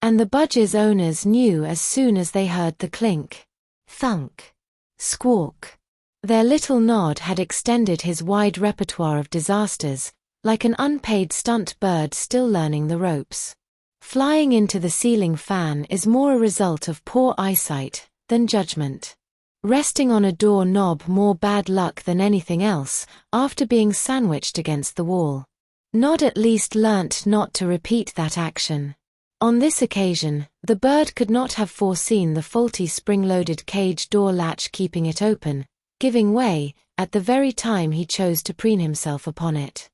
And the budge's owners knew as soon as they heard the clink, thunk, squawk. Their little Nod had extended his wide repertoire of disasters, like an unpaid stunt bird still learning the ropes. Flying into the ceiling fan is more a result of poor eyesight than judgment. Resting on a door knob more bad luck than anything else, after being sandwiched against the wall. Nod at least learnt not to repeat that action. On this occasion, the bird could not have foreseen the faulty spring-loaded cage door latch keeping it open, giving way, at the very time he chose to preen himself upon it.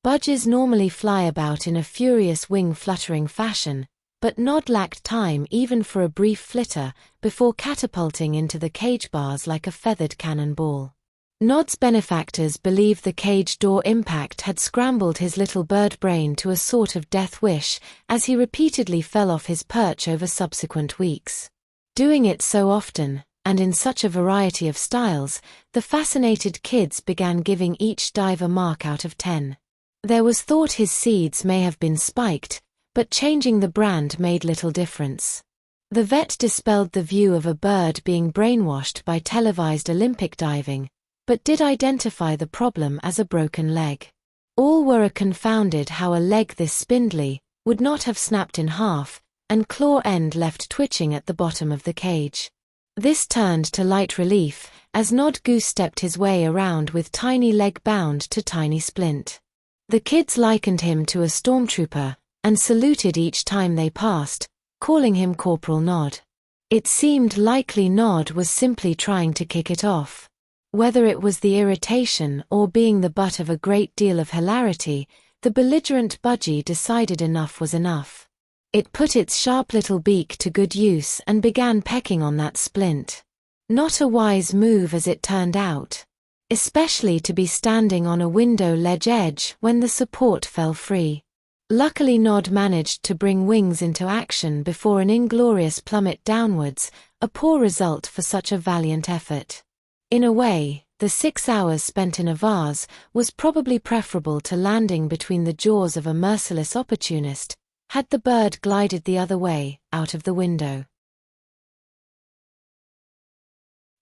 Budges normally fly about in a furious wing-fluttering fashion, but Nod lacked time even for a brief flitter before catapulting into the cage bars like a feathered cannonball. Nod's benefactors believe the cage door impact had scrambled his little bird brain to a sort of death wish as he repeatedly fell off his perch over subsequent weeks. Doing it so often, and in such a variety of styles, the fascinated kids began giving each dive a mark out of 10. There was thought his seeds may have been spiked, but changing the brand made little difference. The vet dispelled the view of a bird being brainwashed by televised Olympic diving, but did identify the problem as a broken leg. All were confounded how a leg this spindly would not have snapped in half, and claw end left twitching at the bottom of the cage. This turned to light relief, as Nod goose-stepped his way around with tiny leg bound to tiny splint. The kids likened him to a stormtrooper, and saluted each time they passed, calling him Corporal Nod. It seemed likely Nod was simply trying to kick it off. Whether it was the irritation or being the butt of a great deal of hilarity, the belligerent budgie decided enough was enough. It put its sharp little beak to good use and began pecking on that splint. Not a wise move as it turned out. Especially to be standing on a window ledge edge when the support fell free. Luckily Nod managed to bring wings into action before an inglorious plummet downwards, a poor result for such a valiant effort. In a way, the 6 hours spent in a vase was probably preferable to landing between the jaws of a merciless opportunist, had the bird glided the other way, out of the window.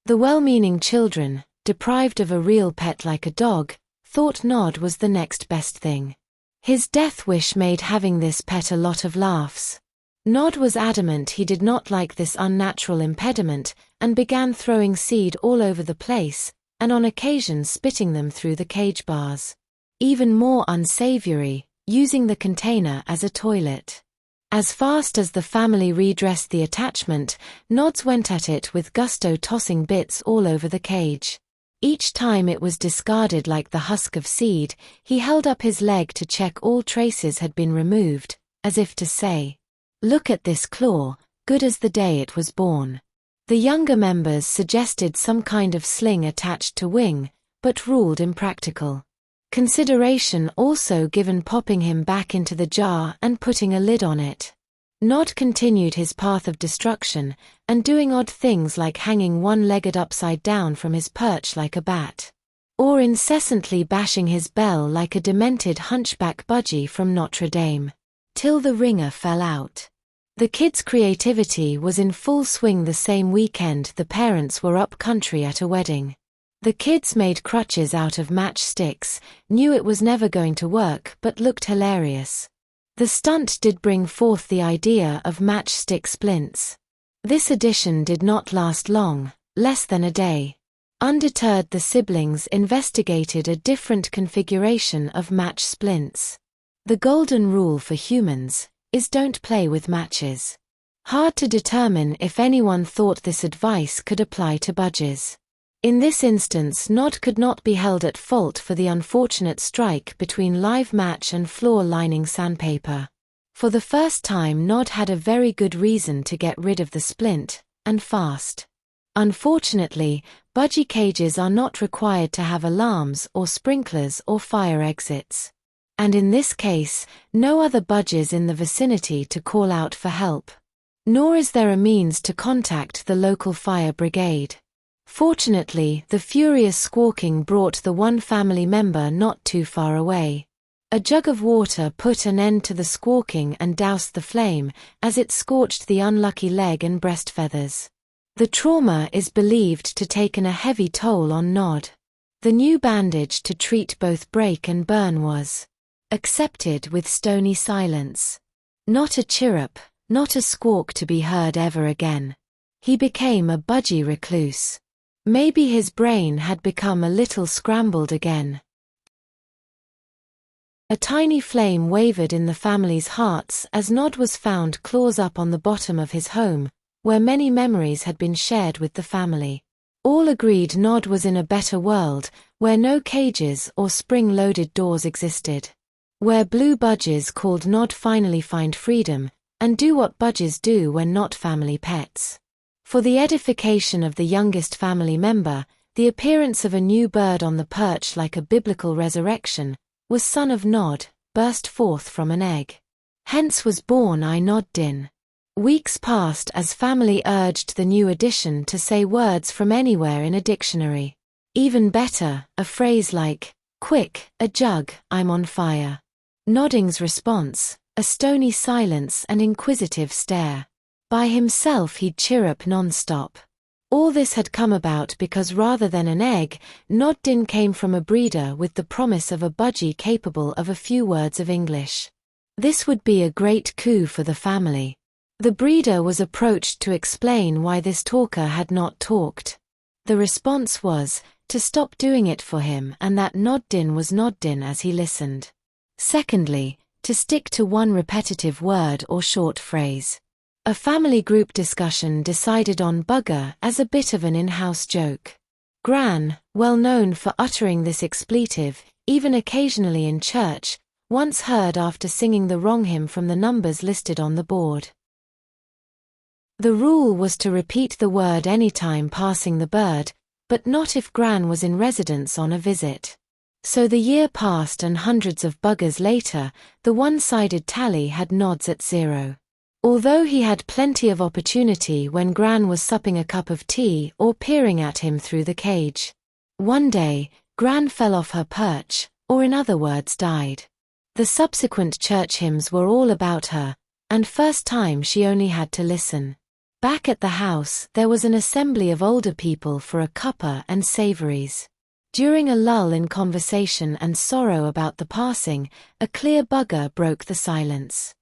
The well-meaning children, deprived of a real pet like a dog, thought Nod was the next best thing. His death wish made having this pet a lot of laughs. Nod was adamant he did not like this unnatural impediment, and began throwing seed all over the place, and on occasion spitting them through the cage bars. Even more unsavory, using the container as a toilet. As fast as the family redressed the attachment, Nods went at it with gusto, tossing bits all over the cage. Each time it was discarded like the husk of seed, he held up his leg to check all traces had been removed, as if to say, "Look at this claw, good as the day it was born." The younger members suggested some kind of sling attached to wing, but ruled impractical. Consideration also given popping him back into the jar and putting a lid on it. Nod continued his path of destruction, and doing odd things like hanging one-legged upside down from his perch like a bat. Or incessantly bashing his bell like a demented hunchback budgie from Notre Dame. Till the ringer fell out. The kids' creativity was in full swing the same weekend the parents were up country at a wedding. The kids made crutches out of matchsticks, knew it was never going to work but looked hilarious. The stunt did bring forth the idea of matchstick splints. This addition did not last long, less than a day. Undeterred, the siblings investigated a different configuration of match splints. The golden rule for humans is don't play with matches. Hard to determine if anyone thought this advice could apply to budgies. In this instance, Nod could not be held at fault for the unfortunate strike between live match and floor-lining sandpaper. For the first time, Nod had a very good reason to get rid of the splint, and fast. Unfortunately, budgie cages are not required to have alarms or sprinklers or fire exits. And in this case, no other budgies in the vicinity to call out for help. Nor is there a means to contact the local fire brigade. Fortunately, the furious squawking brought the one family member not too far away. A jug of water put an end to the squawking and doused the flame, as it scorched the unlucky leg and breast feathers. The trauma is believed to taken a heavy toll on Nod. The new bandage to treat both break and burn was accepted with stony silence. Not a chirrup, not a squawk to be heard ever again. He became a budgie recluse. Maybe his brain had become a little scrambled again. A tiny flame wavered in the family's hearts as Nod was found claws up on the bottom of his home, where many memories had been shared with the family. All agreed Nod was in a better world, where no cages or spring-loaded doors existed. Where blue budgies called Nod finally find freedom, and do what budgies do when not family pets. For the edification of the youngest family member, the appearance of a new bird on the perch like a biblical resurrection, was son of Nod, burst forth from an egg. Hence was born I Nod Din. Weeks passed as family urged the new addition to say words from anywhere in a dictionary. Even better, a phrase like, "Quick, a jug, I'm on fire." Nodding's response, a stony silence and inquisitive stare. By himself he'd chirrup non-stop. All this had come about because rather than an egg, Nod Din came from a breeder with the promise of a budgie capable of a few words of English. This would be a great coup for the family. The breeder was approached to explain why this talker had not talked. The response was, to stop doing it for him and that Nod Din was Nod Din as he listened. Secondly, to stick to one repetitive word or short phrase. A family group discussion decided on bugger as a bit of an in-house joke. Gran, well known for uttering this expletive, even occasionally in church, once heard after singing the wrong hymn from the numbers listed on the board. The rule was to repeat the word any time passing the bird, but not if Gran was in residence on a visit. So the year passed and hundreds of buggers later, the one-sided tally had Nods at 0. Although he had plenty of opportunity when Gran was supping a cup of tea or peering at him through the cage. One day, Gran fell off her perch, or in other words died. The subsequent church hymns were all about her, and first time she only had to listen. Back at the house there was an assembly of older people for a cuppa and savouries. During a lull in conversation and sorrow about the passing, a clear bugger broke the silence.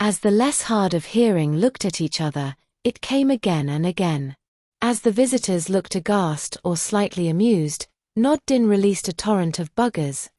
As the less hard of hearing looked at each other, it came again and again. As the visitors looked aghast or slightly amused, Nod Din released a torrent of buggers.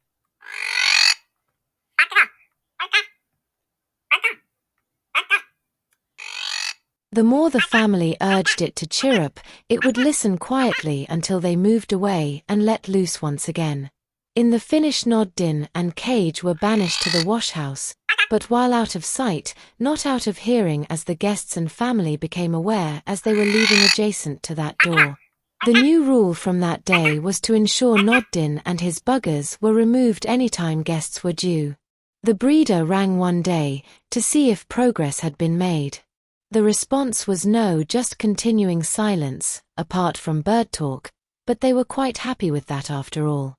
The more the family urged it to chirrup, it would listen quietly until they moved away and let loose once again. In the finish Nod Din and Cage were banished to the washhouse, but while out of sight, not out of hearing as the guests and family became aware as they were leaving adjacent to that door. The new rule from that day was to ensure Nod Din and his buggers were removed anytime guests were due. The breeder rang one day, to see if progress had been made. The response was no, just continuing silence, apart from bird talk, but they were quite happy with that after all.